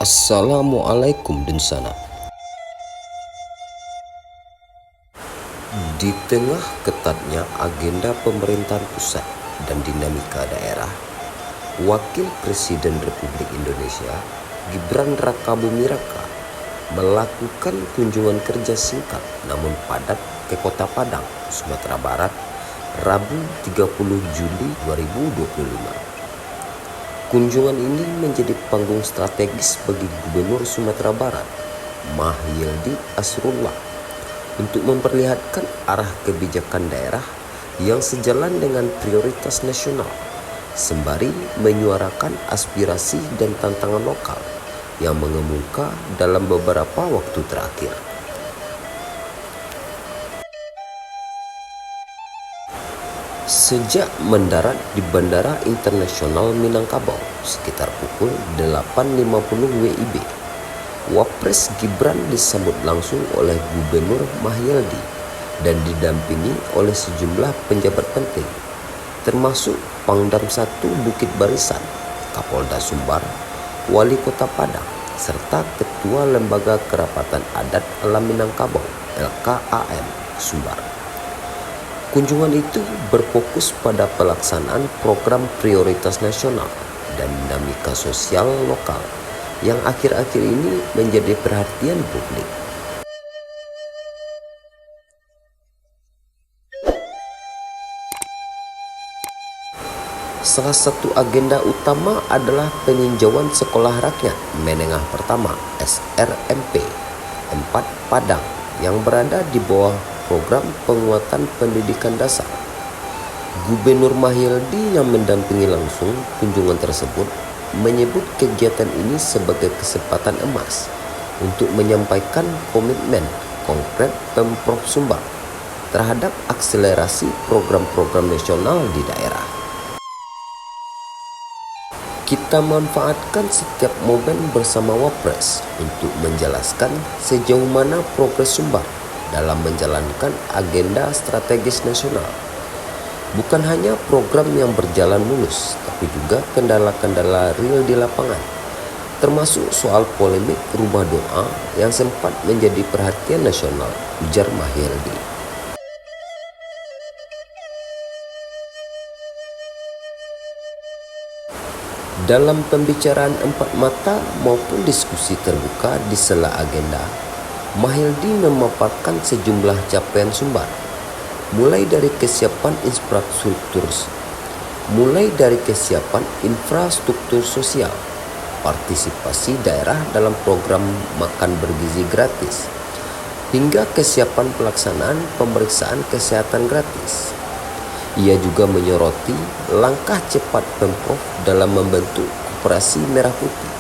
Assalamualaikum Densana. Di tengah ketatnya agenda pemerintahan pusat dan dinamika daerah, Wakil Presiden Republik Indonesia Gibran Rakabuming Raka melakukan kunjungan kerja singkat namun padat ke Kota Padang, Sumatera Barat, Rabu 30 Juli 2025. Kunjungan ini menjadi panggung strategis bagi Gubernur Sumatera Barat, Mahyildi Ansarullah, untuk memperlihatkan arah kebijakan daerah yang sejalan dengan prioritas nasional, sembari menyuarakan aspirasi dan tantangan lokal yang mengemuka dalam beberapa waktu terakhir. Sejak mendarat di Bandara Internasional Minangkabau sekitar pukul 8.50 WIB, Wapres Gibran disambut langsung oleh Gubernur Mahyildi dan didampingi oleh sejumlah penjabat penting, termasuk Pangdam 1 Bukit Barisan, Kapolda Sumbar, Wali Kota Padang, serta Ketua Lembaga Kerapatan Adat Alam Minangkabau (LKAM) Sumbar. Kunjungan itu berfokus pada pelaksanaan program prioritas nasional dan dinamika sosial lokal yang akhir-akhir ini menjadi perhatian publik. Salah satu agenda utama adalah peninjauan Sekolah Rakyat Menengah Pertama SRMP 4 Padang yang berada di bawah program penguatan pendidikan dasar. Gubernur Mahyildi yang mendampingi langsung kunjungan tersebut menyebut kegiatan ini sebagai kesempatan emas untuk menyampaikan komitmen konkret Pemprov Sumbar terhadap akselerasi program-program nasional di daerah. Kita manfaatkan setiap momen bersama Wapres untuk menjelaskan sejauh mana progres Sumbar dalam menjalankan agenda strategis nasional. Bukan hanya program yang berjalan mulus, tapi juga kendala-kendala real di lapangan, termasuk soal polemik rumah doa yang sempat menjadi perhatian nasional, ujar Mahyildi. Dalam pembicaraan empat mata maupun diskusi terbuka di sela agenda, Mahyildi memaparkan sejumlah capaian Sumbar, mulai dari kesiapan infrastruktur sosial, partisipasi daerah dalam program makan bergizi gratis, hingga kesiapan pelaksanaan pemeriksaan kesehatan gratis. Ia juga menyoroti langkah cepat Pemprov dalam membentuk Koperasi Merah Putih,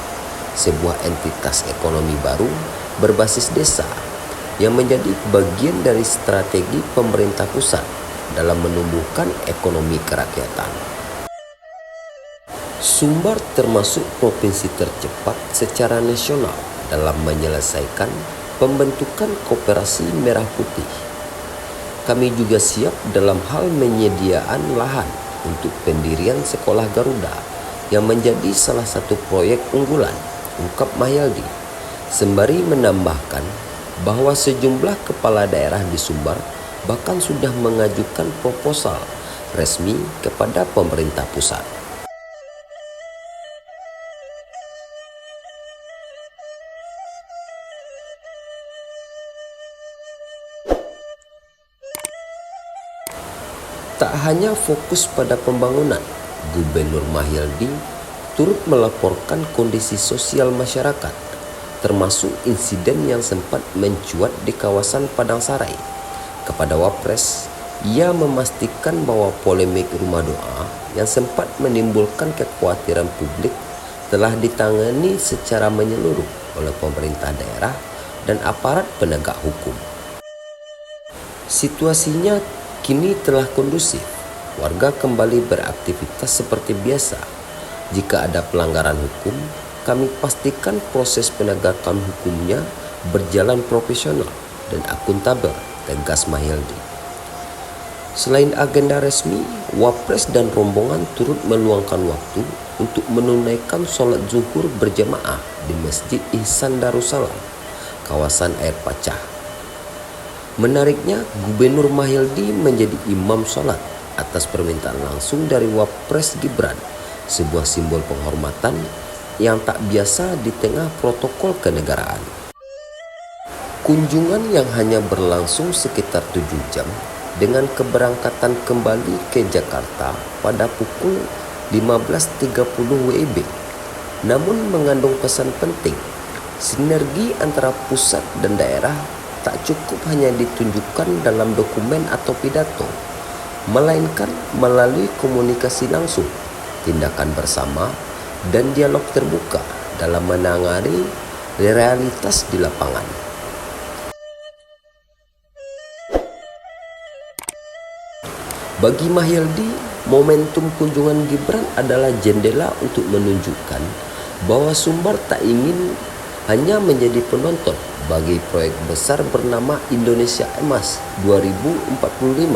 sebuah entitas ekonomi baru berbasis desa yang menjadi bagian dari strategi pemerintah pusat dalam menumbuhkan ekonomi kerakyatan. Sumbar termasuk provinsi tercepat secara nasional dalam menyelesaikan pembentukan Koperasi Merah Putih. Kami juga siap dalam hal penyediaan lahan untuk pendirian Sekolah Garuda yang menjadi salah satu proyek unggulan, ungkap Mahyildi, sembari menambahkan bahwa sejumlah kepala daerah di Sumbar bahkan sudah mengajukan proposal resmi kepada pemerintah pusat. Tak hanya fokus pada pembangunan, Gubernur Mahyildi turut melaporkan kondisi sosial masyarakat, termasuk insiden yang sempat mencuat di kawasan Padang Sarai. Kepada Wapres, ia memastikan bahwa polemik rumah doa yang sempat menimbulkan kekhawatiran publik telah ditangani secara menyeluruh oleh pemerintah daerah dan aparat penegak hukum. Situasinya kini telah kondusif, warga kembali beraktivitas seperti biasa. Jika ada pelanggaran hukum, kami pastikan proses penegakan hukumnya berjalan profesional dan akuntabel, tegas Mahyildi. Selain agenda resmi, Wapres dan rombongan turut meluangkan waktu untuk menunaikan sholat zuhur berjamaah di Masjid Ihsan Darussalam, kawasan Air Pacah. Menariknya, Gubernur Mahyildi menjadi imam sholat atas permintaan langsung dari Wapres Gibran, sebuah simbol penghormatan yang tak biasa di tengah protokol kenegaraan. Kunjungan yang hanya berlangsung sekitar 7 jam dengan keberangkatan kembali ke Jakarta pada pukul 15.30 WIB, namun mengandung pesan penting. Sinergi antara pusat dan daerah tak cukup hanya ditunjukkan dalam dokumen atau pidato, melainkan melalui komunikasi langsung, tindakan bersama, dan dialog terbuka dalam menangani realitas di lapangan. Bagi Mahyildi, momentum kunjungan Gibran adalah jendela untuk menunjukkan bahwa Sumbar tak ingin hanya menjadi penonton bagi proyek besar bernama Indonesia Emas 2045.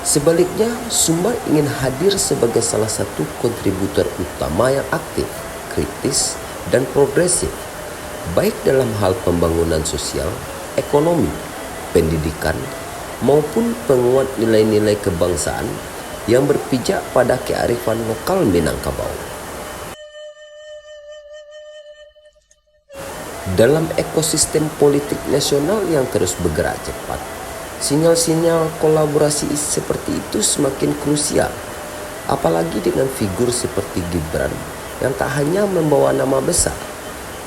Sebaliknya, Sumbar ingin hadir sebagai salah satu kontributor utama yang aktif, kritis, dan progresif, baik dalam hal pembangunan sosial, ekonomi, pendidikan, maupun penguat nilai-nilai kebangsaan yang berpijak pada kearifan lokal Minangkabau. Dalam ekosistem politik nasional yang terus bergerak cepat, sinyal-sinyal kolaborasi seperti itu semakin krusial, apalagi dengan figur seperti Gibran yang tak hanya membawa nama besar,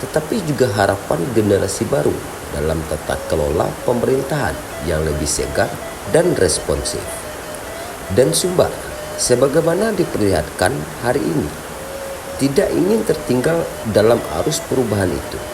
tetapi juga harapan generasi baru dalam tata kelola pemerintahan yang lebih segar dan responsif. Dan Sumbar, sebagaimana diperlihatkan hari ini, tidak ingin tertinggal dalam arus perubahan itu.